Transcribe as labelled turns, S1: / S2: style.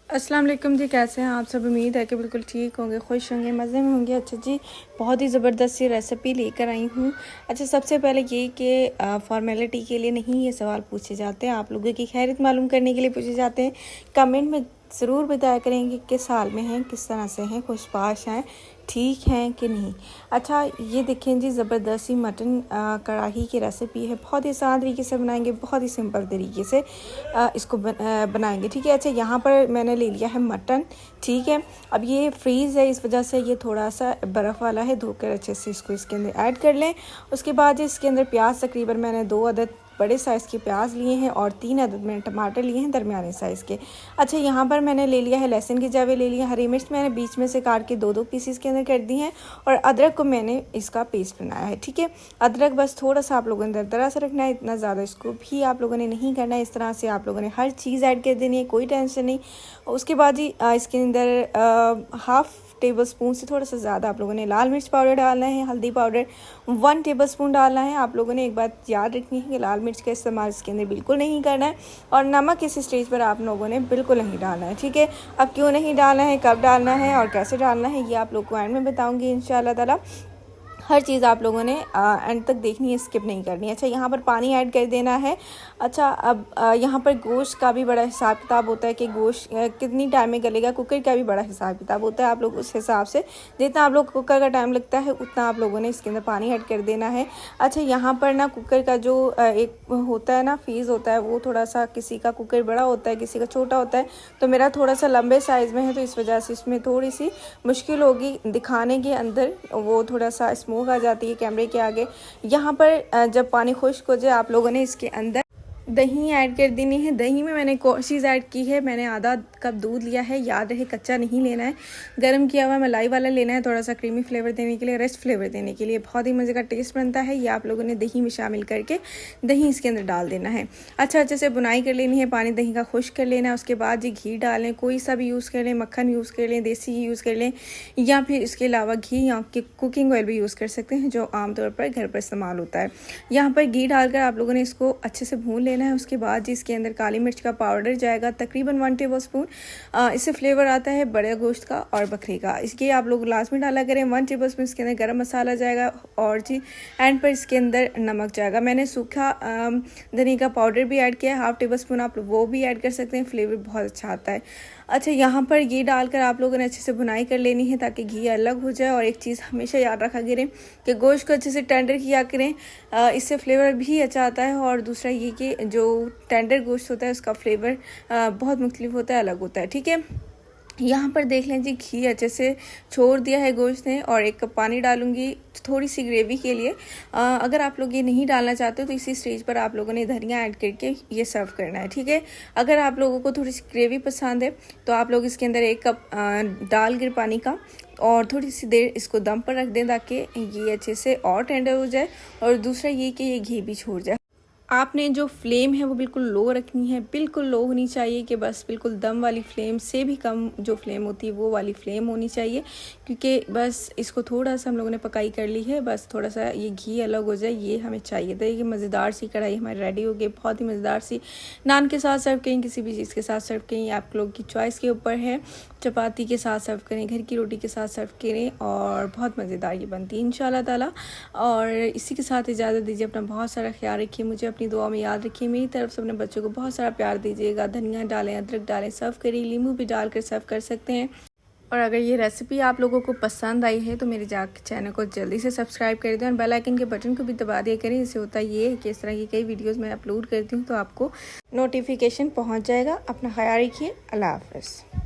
S1: अस्सलाम वालेकुम जी, कैसे हैं आप सब। उम्मीद है कि बिल्कुल ठीक होंगे, खुश होंगे, मज़े में होंगे। अच्छा जी, बहुत ही ज़बरदस्त सी रेसिपी लेकर आई हूँ। अच्छा, सबसे पहले ये कि फॉर्मेलिटी के लिए नहीं ये सवाल पूछे जाते हैं, आप लोगों की खैरियत मालूम करने के लिए पूछे जाते हैं। कमेंट में ज़रूर बताया करेंगे किस हाल में हैं, किस तरह से हैं, खुशबाश हैं, ठीक हैं कि नहीं। अच्छा, ये देखें जी, ज़बरदस्त सी मटन कढ़ाई की रेसिपी है। बहुत ही आसान तरीके से बनाएंगे, बहुत ही सिंपल तरीके से इसको बनाएंगे। ठीक है। अच्छा, यहाँ पर मैंने ले लिया है मटन। ठीक है। अब ये फ्रीज़ है, इस वजह से ये थोड़ा सा बर्फ़ वाला है। धोकर अच्छे से इसको इसके अंदर ऐड कर लें। उसके बाद इसके अंदर प्याज, तकरीबन मैंने 2 अदद बड़े साइज़ के प्याज लिए हैं और 3 अदद मैंने टमाटर लिए हैं दरमियाने साइज़ के। अच्छा, यहाँ पर मैंने ले लिया है लहसुन की जवे ले लिया, हरी मिर्च मैंने बीच में से काट के 2-2 पीसेस के अंदर कर दी हैं और अदरक को मैंने इसका पेस्ट बनाया है। ठीक है। अदरक बस थोड़ा सा आप लोगों ने दरदरा से रखना है, इतना ज़्यादा इसको भी आप लोगों ने नहीं करना है। इस तरह से आप लोगों ने हर चीज़ ऐड कर देनी है, कोई टेंशन नहीं। उसके बाद ही इसके अंदर हाफ़ टेबल स्पून से थोड़ा सा ज़्यादा आप लोगों ने लाल मिर्च पाउडर डालना है। हल्दी पाउडर 1 टेबल स्पून डालना है। आप लोगों ने एक बात याद रखनी है कि लाल मिर्च का इस्तेमाल इसके अंदर बिल्कुल नहीं करना है और नमक इस स्टेज पर आप लोगों ने बिल्कुल नहीं डालना है। ठीक है। अब क्यों नहीं डालना है, कब डालना है और कैसे डालना है, ये आप लोग को एंड में बताऊँगी इंशाअल्लाह ताला। हर चीज़ आप लोगों ने एंड तक देखनी है, स्किप नहीं करनी है। अच्छा, यहाँ पर पानी ऐड कर देना है। अच्छा, अब यहाँ पर गोश्त का भी बड़ा हिसाब किताब होता है कि गोश्त कितनी टाइम में गलेगा। कुकर का भी बड़ा हिसाब किताब होता है। आप लोग उस हिसाब से जितना आप लोग कुकर का टाइम लगता है उतना आप लोगों ने इसके अंदर पानी ऐड कर देना है। अच्छा, यहाँ पर ना कुकर का जो एक होता है ना फीस होता है, वो थोड़ा सा किसी का कुकर बड़ा होता है, किसी का छोटा होता है। तो मेरा थोड़ा सा लंबे साइज़ में है, तो इस वजह से इसमें थोड़ी सी मुश्किल होगी दिखाने के अंदर, वो थोड़ा सा स्मूथ आ जाती है कैमरे के आगे। यहाँ पर जब पानी खुश्क हो जाए आप लोगों ने इसके अंदर दही ऐड कर देनी है। दही में मैंने कोशिश ऐड की है, मैंने आधा कप दूध लिया है। याद रहे कच्चा नहीं लेना है, गर्म किया हुआ मलाई वाला लेना है, थोड़ा सा क्रीमी फ्लेवर देने के लिए, रेस्ट फ्लेवर देने के लिए। बहुत ही मज़े का टेस्ट बनता है। ये आप लोगों ने दही में शामिल करके दही इसके अंदर डाल देना है। अच्छा, अच्छे से बुनाई कर लेनी है, पानी दही का खुश्क कर लेना है। उसके बाद जी घी डालें, कोई सा भी यूज़ कर लें, मक्खन यूज़ कर लें, देसी घी यूज़ कर लें, या फिर इसके अलावा घी या कुकिंग ऑयल भी यूज़ कर सकते हैं जो आमतौर पर घर पर इस्तेमाल होता है। यहाँ पर घी डालकर आप लोगों ने इसको अच्छे से भून लेना है। उसके बाद जी इसके अंदर काली मिर्च का पाउडर जाएगा तकरीबन 1 टेबल स्पून। इससे फ्लेवर आता है बड़े गोश्त का और बकरी का, इसके आप लोग लास्ट में डाला करें। 1 टेबल स्पून इसके अंदर गरम मसाला जाएगा और जी एंड पर इसके अंदर नमक जाएगा। मैंने सूखा धनिया का पाउडर भी ऐड किया है, 1/2 टेबल स्पून, आप वो भी ऐड कर सकते हैं, फ्लेवर बहुत अच्छा आता है। अच्छा, यहाँ पर ये डालकर आप लोगों ने अच्छे से भुनाई कर लेनी है ताकि घी अलग हो जाए। और एक चीज़ हमेशा याद रखा करें कि गोश्त को अच्छे से टेंडर किया करें, इससे फ्लेवर भी अच्छा आता है। और दूसरा ये कि जो टेंडर गोश्त होता है उसका फ्लेवर बहुत मुख्तलिफ होता है, अलग होता है। ठीक है। यहाँ पर देख लें जी, घी अच्छे से छोड़ दिया है गोश्त ने और 1 कप पानी डालूंगी थोड़ी सी ग्रेवी के लिए। अगर आप लोग ये नहीं डालना चाहते तो इसी स्टेज पर आप लोगों ने धनिया ऐड करके ये सर्व करना है। ठीक है। अगर आप लोगों को थोड़ी सी ग्रेवी पसंद है तो आप लोग इसके अंदर 1 कप डाल गिर पानी का और थोड़ी सी देर इसको दम पर रख दें ताकि ये अच्छे से और टेंडर हो जाए। और दूसरा ये कि ये घी भी छोड़ जाए। आपने जो फ्लेम है वो बिल्कुल लो रखनी है, बिल्कुल लो होनी चाहिए कि बस बिल्कुल दम वाली फ्लेम से भी कम जो फ्लेम होती है वो वाली फ्लेम होनी चाहिए, क्योंकि बस इसको थोड़ा सा हम लोगों ने पकाई कर ली है, बस थोड़ा सा ये घी अलग हो जाए, ये हमें चाहिए था। ये मज़ेदार सी कढ़ाई हमारी रेडी हो गई, बहुत ही मज़ेदार सी। नान के साथ सर्व करें, किसी भी चीज़ के साथ सर्व करें, आप लोग की चॉइस के ऊपर है। चपाती के साथ सर्व करें, घर की रोटी के साथ सर्व करें और बहुत मज़ेदार ये बनती है इंशाल्लाह ताला। और इसी के साथ इजाज़त दीजिए। अपना बहुत सारा ख्याल रखिए, मुझे अपनी दुआ में याद रखिए। मेरी तरफ से अपने बच्चों को बहुत सारा प्यार दीजिएगा। धनिया डालें, अदरक डालें, सर्व करिए, नींबू भी डालकर सर्व कर सकते हैं। और अगर ये रेसिपी आप लोगों को पसंद आई है तो मेरे जाके चैनल को जल्दी से सब्सक्राइब कर दें और बेल आइकन के बटन को भी दबा दिया करें। इससे होता ये है कि इस तरह की कई वीडियोस मैं अपलोड करती हूँ तो आपको नोटिफिकेशन पहुँच जाएगा। अपना ख्याल रखिए। अल्लाह हाफ़िज़।